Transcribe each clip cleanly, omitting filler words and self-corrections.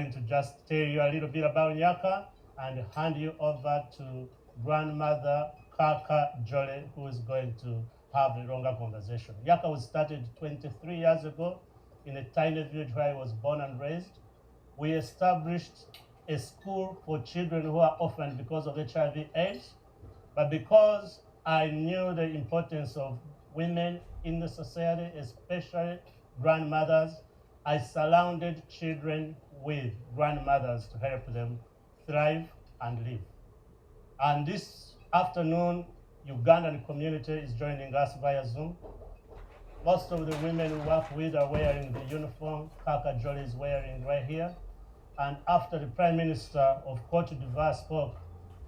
going to just tell you a little bit about Nyaka and hand you over to grandmother Kaaka Jolly, who is going to have a longer conversation. Nyaka was started 23 years ago in a tiny village where I was born and raised. We established a school for children who are orphaned because of HIV/AIDS, but because I knew the importance of women in the society, especially grandmothers, I surrounded children with grandmothers to help them thrive and live. And this afternoon, Ugandan community is joining us via Zoom. Most of the women we work with are wearing the uniform Kaaka Jolly is wearing right here. And after the Prime Minister of Cote d'Ivoire spoke,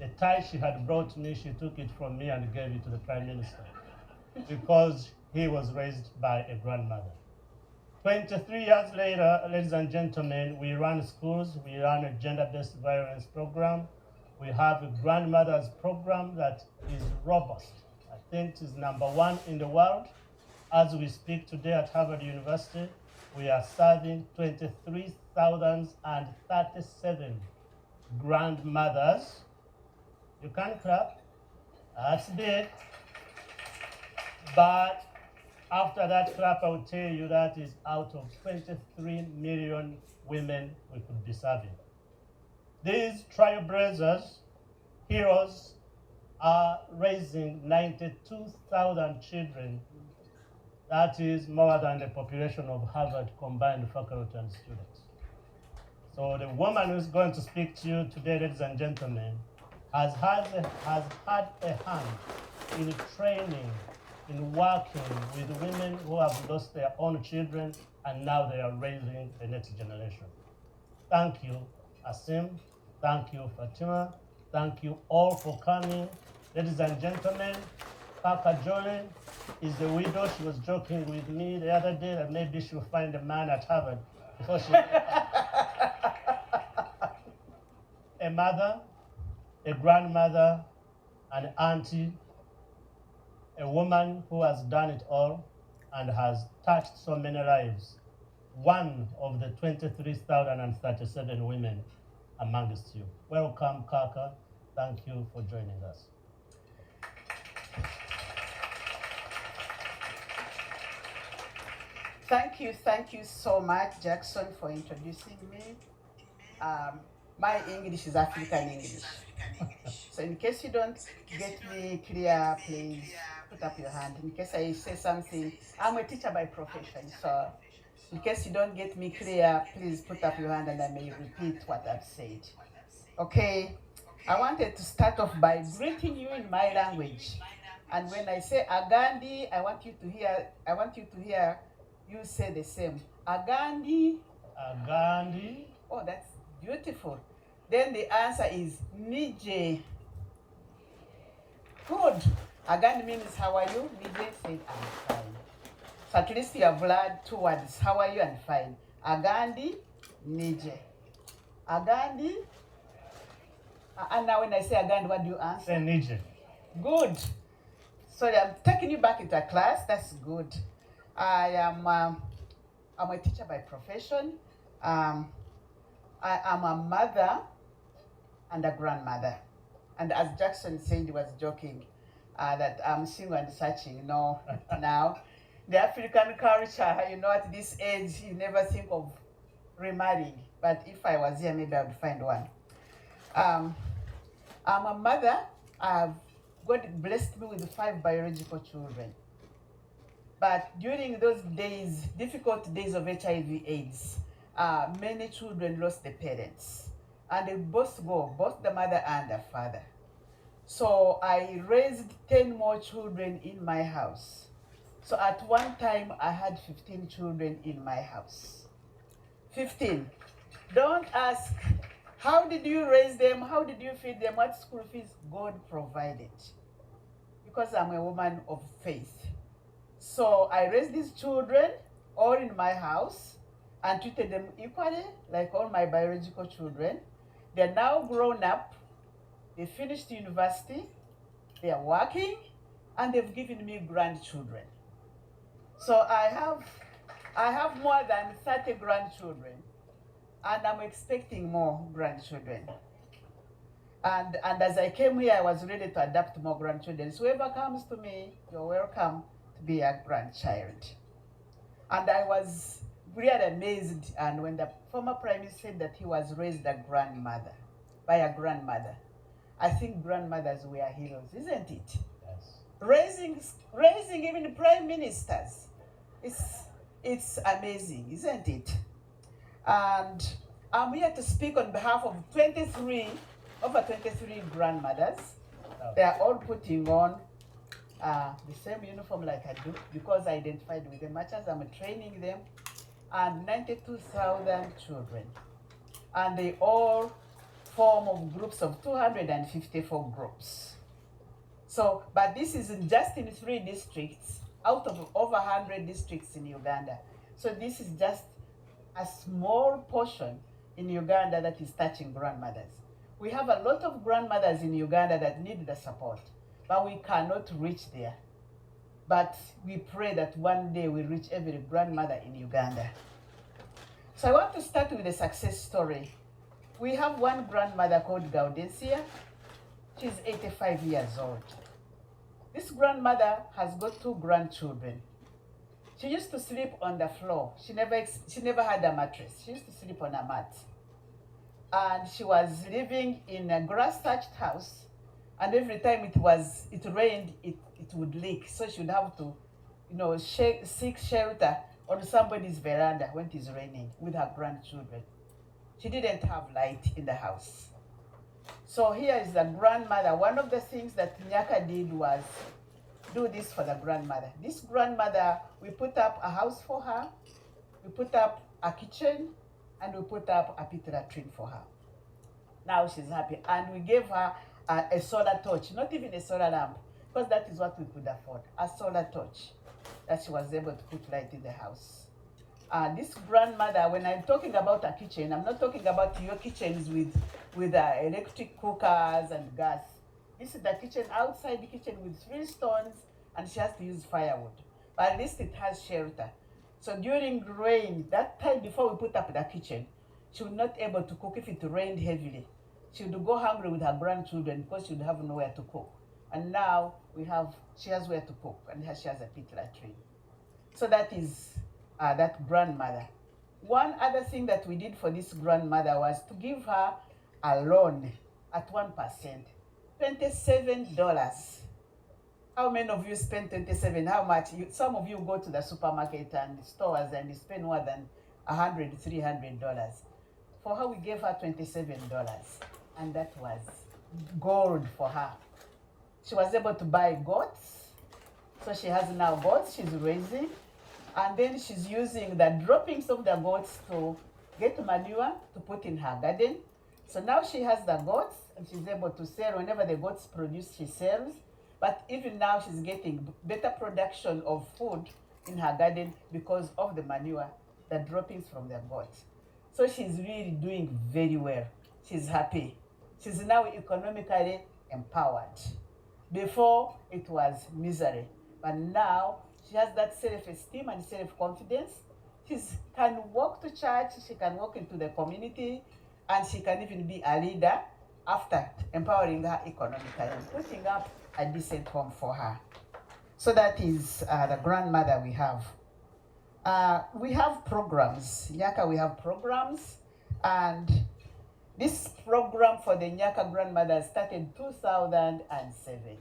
the tie she had brought me, she took it from me and gave it to the Prime Minister because he was raised by a grandmother. 23 years later, ladies and gentlemen, we run schools, we run a gender-based violence program, we have a grandmother's program that is robust. I think it is #1 in the world. As we speak today at Harvard University, we are serving 23,037 grandmothers. You can clap, that's big. But after that clap, I will tell you that is out of 23 million women we could be serving. These trailblazers, heroes, are raising 92,000 children. That is more than the population of Harvard combined faculty and students. So the woman who's going to speak to you today, ladies and gentlemen, has had a hand in training, in working with women who have lost their own children, and now they are raising the next generation. Thank you, Asim. Thank you, Fatima. Thank you all for coming. Ladies and gentlemen, Kaaka Jolly is a widow. She was joking with me the other day that maybe she'll find a man at Harvard before she... A mother, a grandmother, an auntie, a woman who has done it all and has touched so many lives. One of the 23,037 women amongst you. Welcome, Kaaka. Thank you for joining us. Thank you so much, Jackson, for introducing me. My English is African English. So in case you don't get me clear, please put up your hand. In case I say something, I'm a teacher by profession. So in case you don't get me clear, please put up your hand and I may repeat what I've said. Okay, I wanted to start off by greeting you in my language. And when I say Agandi, I want you to hear you say the same. Agandi. Agandi. Oh, that's beautiful. Then the answer is Nije. Good. Agandi means how are you? Nije said I'm fine. So at least you have learned 2 words. How are you and fine. Agandi, Nije. Agandi. And now when I say Agandi, what do you answer? Say Nije. Good. Sorry, I'm taking you back into a class. That's good. I'm a teacher by profession. I am a mother and a grandmother. And as Jackson said, he was joking that I'm single and searching. No, now the African culture, at this age, you never think of remarrying. But if I was here, maybe I would find one. I'm a mother. God blessed me with 5 biological children. But during those days, difficult days of HIV/AIDS, many children lost their parents. And they both the mother and the father. So I raised 10 more children in my house. So at one time, I had 15 children in my house. 15. Don't ask, how did you raise them? How did you feed them? What school fees? God provided. Because I'm a woman of faith. So I raised these children all in my house and treated them equally like all my biological children. They're now grown up. They finished university. They are working and they've given me grandchildren. So I have more than 30 grandchildren. and I'm expecting more grandchildren. And as I came here, I was ready to adopt more grandchildren. So whoever comes to me, you're welcome to be a grandchild. And I was really amazed, and when the former prime minister said that he was raised by a grandmother, I think grandmothers were heroes, isn't it? Yes. Raising even prime ministers, it's amazing, isn't it? And I'm here to speak on behalf of over 23 grandmothers. Oh. They are all putting on the same uniform like I do, because I identified with them much as I'm training them, and 92,000 children. And they all form of groups of 254 groups. So, but this is just in 3 districts out of over 100 districts in Uganda. So this is just a small portion in Uganda that is touching grandmothers. We have a lot of grandmothers in Uganda that need the support, but we cannot reach there. But we pray that one day we reach every grandmother in Uganda. So I want to start with a success story. We have one grandmother called Gaudensia. She's 85 years old. This grandmother has got 2 grandchildren. She used to sleep on the floor. She never had a mattress. She used to sleep on a mat. And she was living in a grass-thatched house. And every time it rained, it would leak. So she would have to, seek shelter on somebody's veranda when it is raining with her grandchildren. She didn't have light in the house. So here is the grandmother. One of the things that Nyaka did was do this for the grandmother. This grandmother, we put up a house for her, we put up a kitchen, and we put up a pit latrine for her. Now she's happy. And we gave her a solar torch, not even a solar lamp, because that is what we could afford, a solar torch that she was able to put light in the house. This grandmother, when I'm talking about a kitchen, I'm not talking about your kitchens with electric cookers and gas. This is the kitchen, outside the kitchen with 3 stones, and she has to use firewood. But at least it has shelter. So during rain, that time before we put up the kitchen, she would not able to cook if it rained heavily. She would go hungry with her grandchildren because she would have nowhere to cook. And now she has where to cook, and she has a pit latrine. So that is that grandmother. One other thing that we did for this grandmother was to give her a loan at 1%, $27. How many of you spend 27? How much? Some of you go to the supermarket and stores and you spend more than $100, $300. For her, we gave her $27, and that was gold for her. She was able to buy goats, so she has now goats she's raising, and then she's using the droppings of the goats to get manure to put in her garden. So now she has the goats, and she's able to sell whenever the goats produce, she sells. But even now she's getting better production of food in her garden because of the manure, the droppings from the goats. So she's really doing very well. She's happy. She's now economically empowered. Before, it was misery. But now, she has that self-esteem and self-confidence. She can walk to church, she can walk into the community, and she can even be a leader after empowering her economically and putting up a decent home for her. So that is the grandmother we have. We have programs. Nyaka, we have programs. And this program for the Nyaka grandmother started 2007.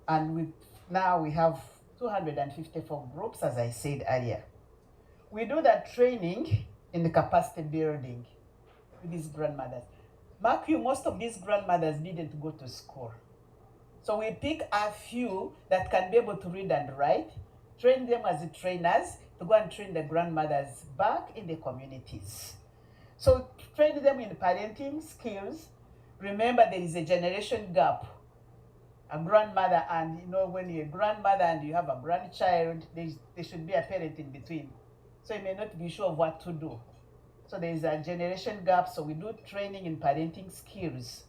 And now we have 254 groups, as I said earlier. We do that training in the capacity building with these grandmothers. Mark you, most of these grandmothers didn't go to school. So we pick a few that can be able to read and write, train them as trainers to go and train the grandmothers back in the communities. So train them in parenting skills. Remember, there is a generation gap. A grandmother and, when you're a grandmother and you have a grandchild, there should be a parent in between. So you may not be sure of what to do. So there is a generation gap, so we do training in parenting skills.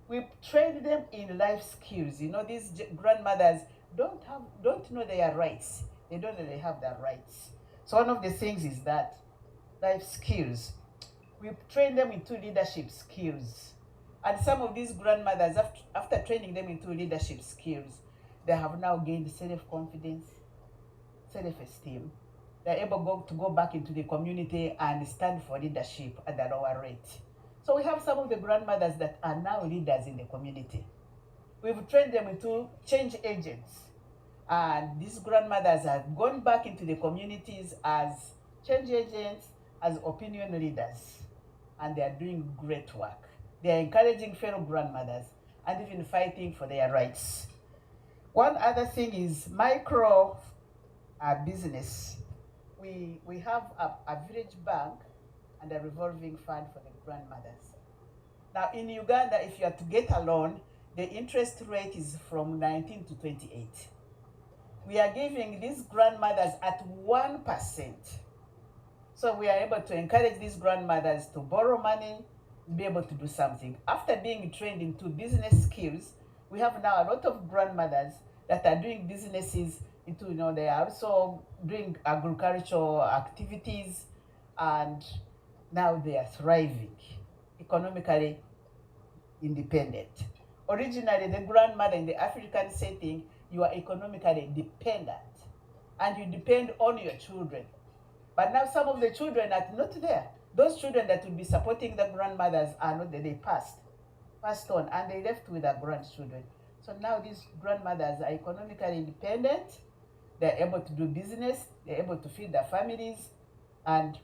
We train them in life skills. These grandmothers don't know their rights. They don't really have their rights. So one of the things is that life skills. We train them into leadership skills. And some of these grandmothers, after training them into leadership skills, they have now gained self-confidence, self-esteem. They're able to go back into the community and stand for leadership at a lower rate. So we have some of the grandmothers that are now leaders in the community. We've trained them into change agents. And these grandmothers have gone back into the communities as change agents, as opinion leaders. And they are doing great work. They are encouraging fellow grandmothers and even fighting for their rights. One other thing is micro business. We have a village bank and a revolving fund for the grandmothers. Now in Uganda, if you are to get a loan, the interest rate is from 19 to 28. We are giving these grandmothers at 1%. So we are able to encourage these grandmothers to borrow money, be able to do something. After being trained into business skills, we have now a lot of grandmothers that are doing businesses into, they are also doing agricultural activities, and now they are thriving, economically independent. Originally, the grandmother in the African setting, you are economically dependent and you depend on your children. But now some of the children are not there. Those children that would be supporting the grandmothers are not there. They passed on, and they left with their grandchildren. So now these grandmothers are economically independent. They're able to do business. They're able to feed their families. And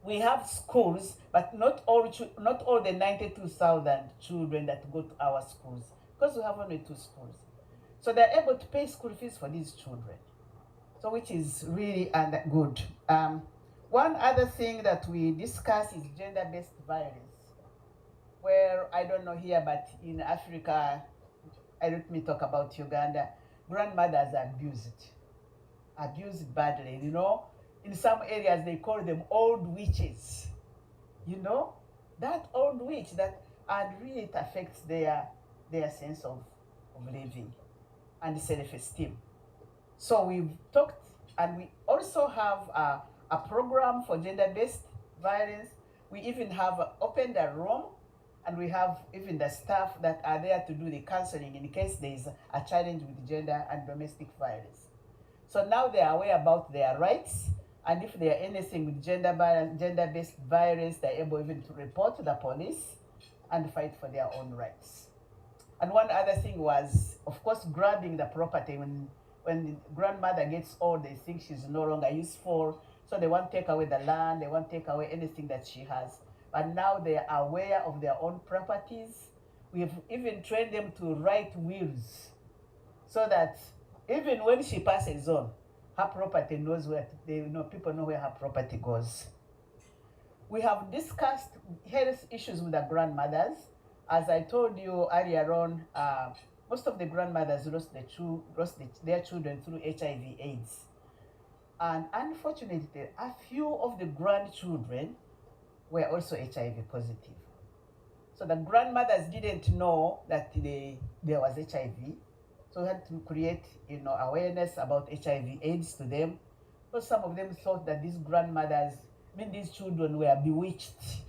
we have schools, but not all the 92,000 children that go to our schools, because we have only 2 schools. So they're able to pay school fees for these children. So which is really good. One other thing that we discuss is gender-based violence, where I don't know here, but in Africa, let me talk about Uganda, grandmothers are abused badly, In some areas, they call them old witches, that old witch, and really it affects their sense of living and self-esteem. So we've talked, and we also have a program for gender-based violence. We even have opened a room, and we have even the staff that are there to do the counseling in case there is a challenge with gender and domestic violence. So now they are aware about their rights, and if there are anything with gender-based violence, they're able even to report to the police and fight for their own rights. And one other thing was, of course, grabbing the property. When the grandmother gets old, they think she's no longer useful, so they won't take away the land, they won't take away anything that she has. But now they are aware of their own properties. We've even trained them to write wills, so that even when she passes on, her property knows people know where her property goes. We have discussed health issues with the grandmothers. As I told you earlier on, most of the grandmothers lost their children through HIV/AIDS. And unfortunately, a few of the grandchildren were also HIV positive. So the grandmothers didn't know that there was HIV. So we had to create, awareness about HIV/AIDS to them. Because some of them thought that these children were bewitched.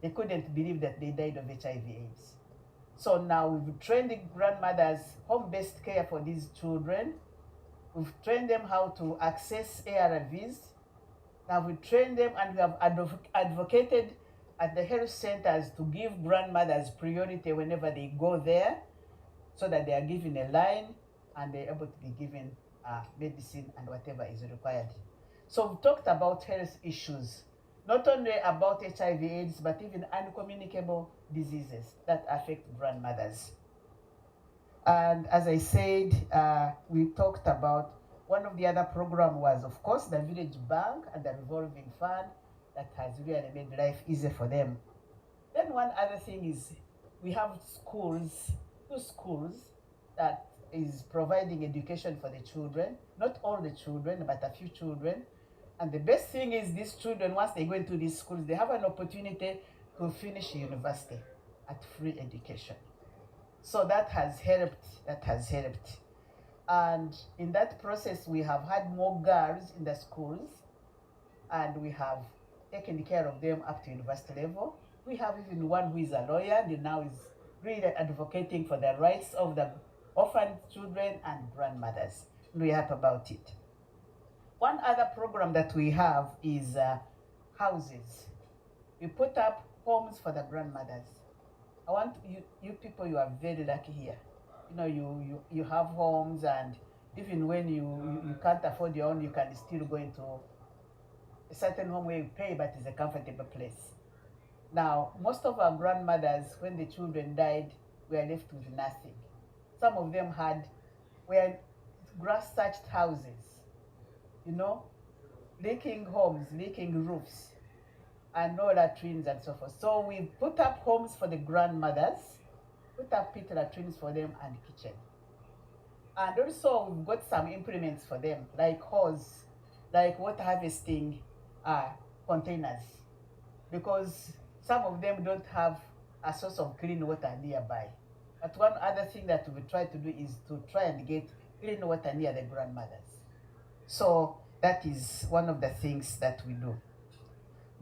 They couldn't believe that they died of HIV/AIDS. So now we've trained the grandmothers home-based care for these children. We've trained them how to access ARVs. Now we trained them, and we have advocated at the health centers to give grandmothers priority whenever they go there, so that they are given a line and they're able to be given medicine and whatever is required. So we've talked about health issues, not only about HIV/AIDS, but even uncommunicable diseases that affect grandmothers. And as I said, we talked about one of the other programs was, of course, the village bank and the revolving fund that has really made life easier for them. Then one other thing is we have schools, 2 schools that is providing education for the children, not all the children, but a few children. And the best thing is these children, once they go into these schools, they have an opportunity to finish university at free education. So that has helped. And in that process, we have had more girls in the schools, and we have taken care of them up to university level. We have even one who is a lawyer and now is really advocating for the rights of the orphan children and grandmothers. We're happy about it. One other program that we have is houses. We put up homes for the grandmothers. I want you people, you are very lucky here. You know, you have homes, and even when you can't afford your own, you can still go into a certain home where you pay, but it's a comfortable place. Now, most of our grandmothers, when the children died, were left with nothing. Some of them were grass-thatched houses, you know, leaking homes, leaking roofs, and no latrines and so forth. So we put up homes for the grandmothers, put up pit latrines for them and kitchen. And also we've got some implements for them, like hose, like water harvesting containers, because some of them don't have a source of clean water nearby. But one other thing that we try to do is to try and get clean water near the grandmothers. So that is one of the things that we do.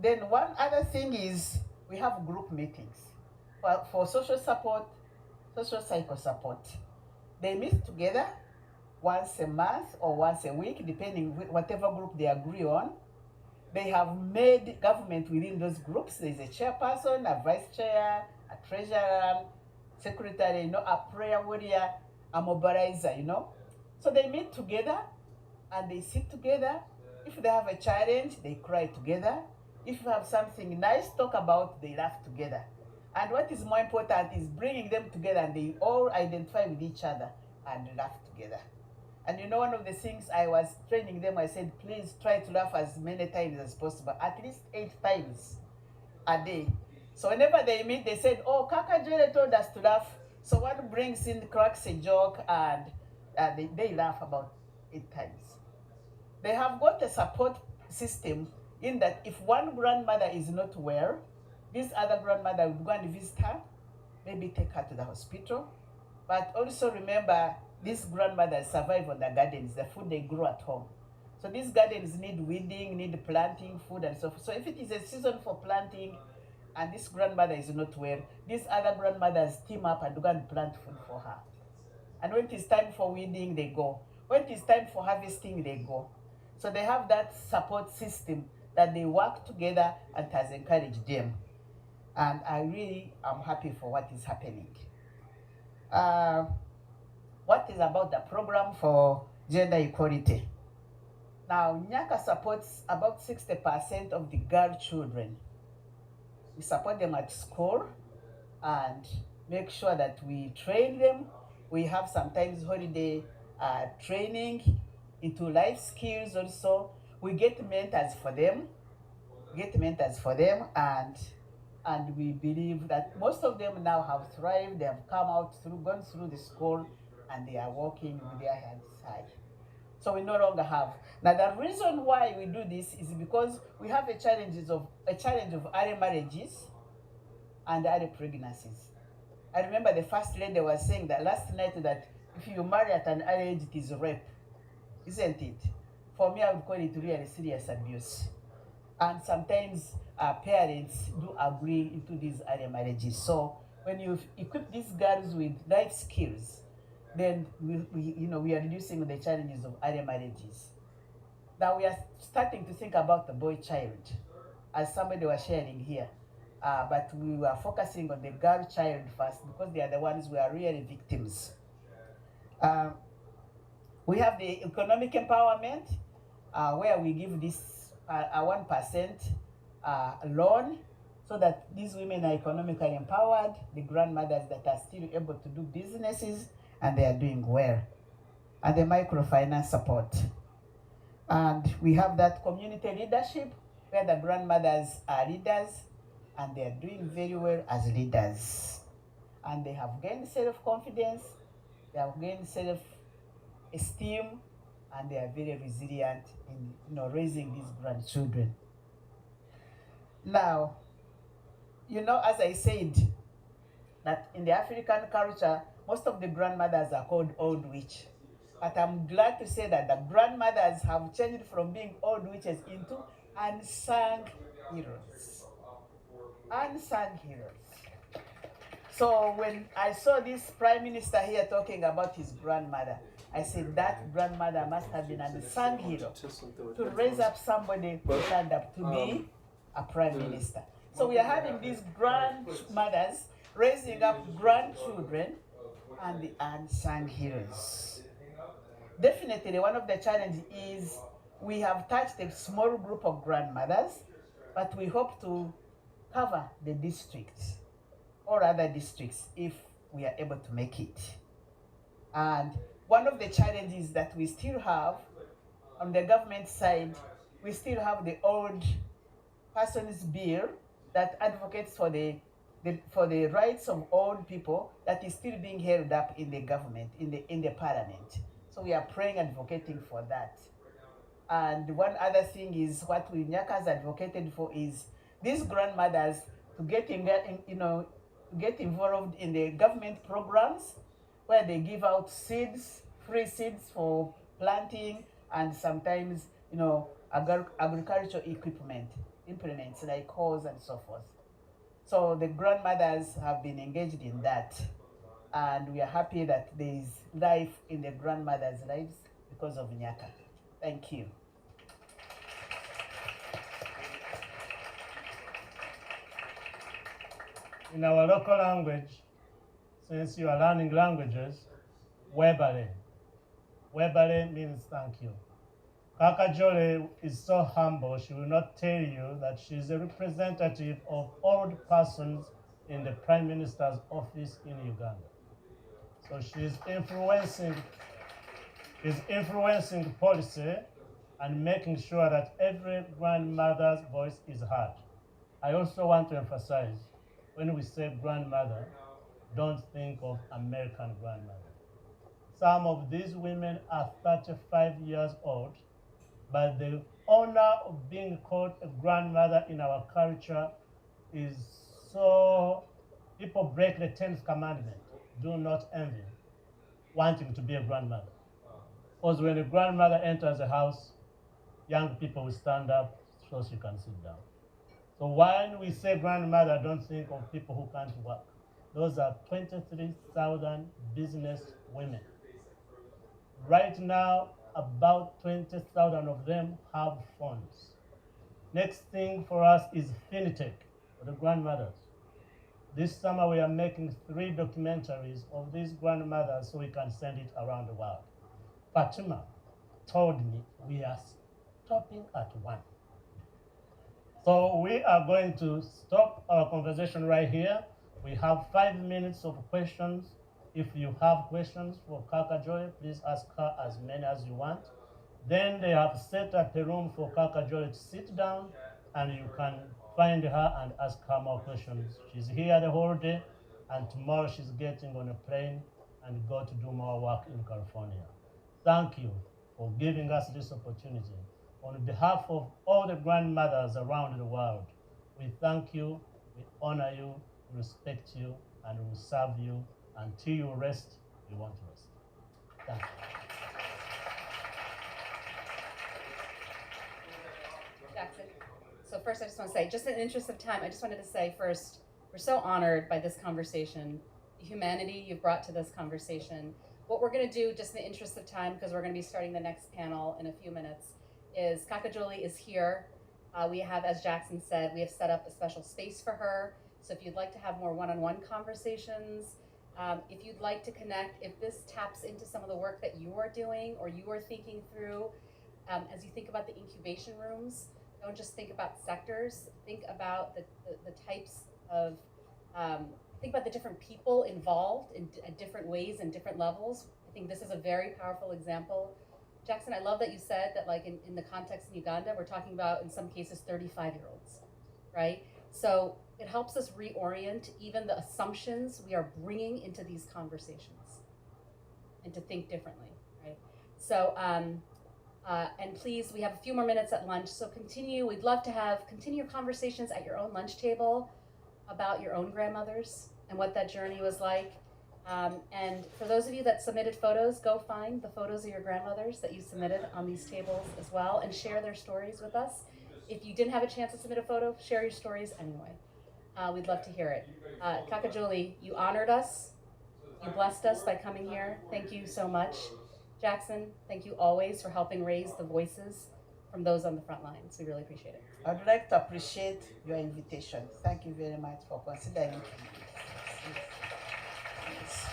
Then one other thing is we have group meetings for social support, social cycle support. They meet together once a month or once a week, depending whatever group they agree on. They have made government within those groups. There's a chairperson, a vice chair, a treasurer, secretary, a prayer warrior, a mobilizer, So they meet together and they sit together. If they have a challenge, they cry together. If you have something nice to talk about, they laugh together. And what is more important is bringing them together and they all identify with each other and laugh together. And one of the things I was training them, I said, please try to laugh as many times as possible, at least 8 times a day. So whenever they meet, they said, oh, Kaaka Jere told us to laugh. So one brings in, cracks a joke, and they laugh about 8 times. They have got a support system in that if one grandmother is not well, this other grandmother will go and visit her, maybe take her to the hospital. But also remember, these grandmothers survive on the gardens, the food they grow at home. So these gardens need weeding, need planting, food and so forth. So if it is a season for planting and this grandmother is not well, these other grandmothers team up and go and plant food for her. And when it is time for weeding, they go. When it is time for harvesting, they go. So they have that support system that they work together and has encouraged them. And I really am happy for what is happening. What is about the program for gender equality? Now, Nyaka supports about 60% of the girl children. We support them at school and make sure that we train them. We have sometimes holiday training into life skills also. We get mentors for them. And we believe that most of them now have thrived. They have gone through the school, and they are working with their hands high. So we no longer have. Now the reason why we do this is because we have a challenge of early marriages and early pregnancies. I remember the first lady was saying that last night that if you marry at an early age, it is rape, isn't it? For me, I would call it really serious abuse. And sometimes parents do agree into these early marriages. So when you equip these girls with life skills, then we are reducing the challenges of early marriages. Now we are starting to think about the boy child, as somebody was sharing here. But we were focusing on the girl child first because they are the ones who are really victims. We have the economic empowerment, where we give this a 1% loan so that these women are economically empowered, the grandmothers that are still able to do businesses, and they are doing well. And the microfinance support. And we have that community leadership where the grandmothers are leaders and they are doing very well as leaders. And they have gained self-confidence, they have gained self-esteem, and they are very resilient in raising these grandchildren. Now, as I said, that in the African culture, most of the grandmothers are called old witch. But I'm glad to say that the grandmothers have changed from being old witches into unsung heroes. Unsung heroes. So when I saw this prime minister here talking about his grandmother, I said that grandmother must have been an unsung hero to raise up somebody to stand up to be a prime minister. So we are having these grandmothers raising up grandchildren and the unsung heroes. Definitely, one of the challenges is we have touched a small group of grandmothers, but we hope to cover the district or other districts if we are able to make it. And one of the challenges that we still have on the government side, we still have the old persons bill that advocates for the rights of old people that is still being held up in the government, in the parliament. So we are praying, advocating for that. And one other thing is what we Nyakas advocated for is these grandmothers to get involved in the government programs where they give out seeds, free seeds for planting, and sometimes agricultural implements like hoes and so forth. So the grandmothers have been engaged in that, and we are happy that there is life in the grandmothers' lives because of Nyaka. Thank you. In our local language, since you are learning languages, webale. Webale means thank you. Kaaka Jole is so humble, she will not tell you that she is a representative of old persons in the Prime Minister's office in Uganda. So she is influencing policy and making sure that every grandmother's voice is heard. I also want to emphasize, when we say grandmother, don't think of American grandmother. Some of these women are 35 years old, but the honor of being called a grandmother in our culture is so, people break the 10th commandment, do not envy wanting to be a grandmother. Because when a grandmother enters a house, young people will stand up so she can sit down. So when we say grandmother, don't think of people who can't work. Those are 23,000 business women. Right now, about 20,000 of them have phones. Next thing for us is Finitech, for the grandmothers. This summer we are making 3 documentaries of these grandmothers so we can send it around the world. Fatima told me we are stopping at 1. So we are going to stop our conversation right here. We have 5 minutes of questions. If you have questions for Kaaka Joy, please ask her as many as you want. Then they have set up a room for Kaaka Joy to sit down, and you can find her and ask her more questions. She's here the whole day, and tomorrow she's getting on a plane and go to do more work in California. Thank you for giving us this opportunity. On behalf of all the grandmothers around the world, we thank you, we honor you, we respect you, and we will serve you until you rest. We want to rest. Thank you. Jackson. So first I just want to say, just in the interest of time, I just wanted to say first, we're so honored by this conversation, the humanity you've brought to this conversation. What we're going to do, just in the interest of time, because we're going to be starting the next panel in a few minutes, is Kaaka Jolie is here. We have, as Jackson said, we have set up a special space for her. So if you'd like to have more one-on-one conversations, if you'd like to connect, if this taps into some of the work that you are doing or you are thinking through, as you think about the incubation rooms, don't just think about sectors, think about the types of, think about the different people involved in different ways and different levels. I think this is a very powerful example. Jackson, I love that you said that, like, in the context in Uganda, we're talking about, in some cases, 35-year-olds, right? So it helps us reorient even the assumptions we are bringing into these conversations and to think differently, right? So, and please, we have a few more minutes at lunch, so continue. We'd love to continue your conversations at your own lunch table about your own grandmothers and what that journey was like. And for those of you that submitted photos, go find the photos of your grandmothers that you submitted on these tables as well and share their stories with us. if you didn't have a chance to submit a photo, share your stories anyway. We'd love to hear it. Kaaka Jolie, you honored us. You blessed us by coming here. Thank you so much. Jackson, thank you always for helping raise the voices from those on the front lines. We really appreciate it. I'd like to appreciate your invitation. Thank you very much for considering it. Yes.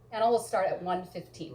Panel will start at 1:15.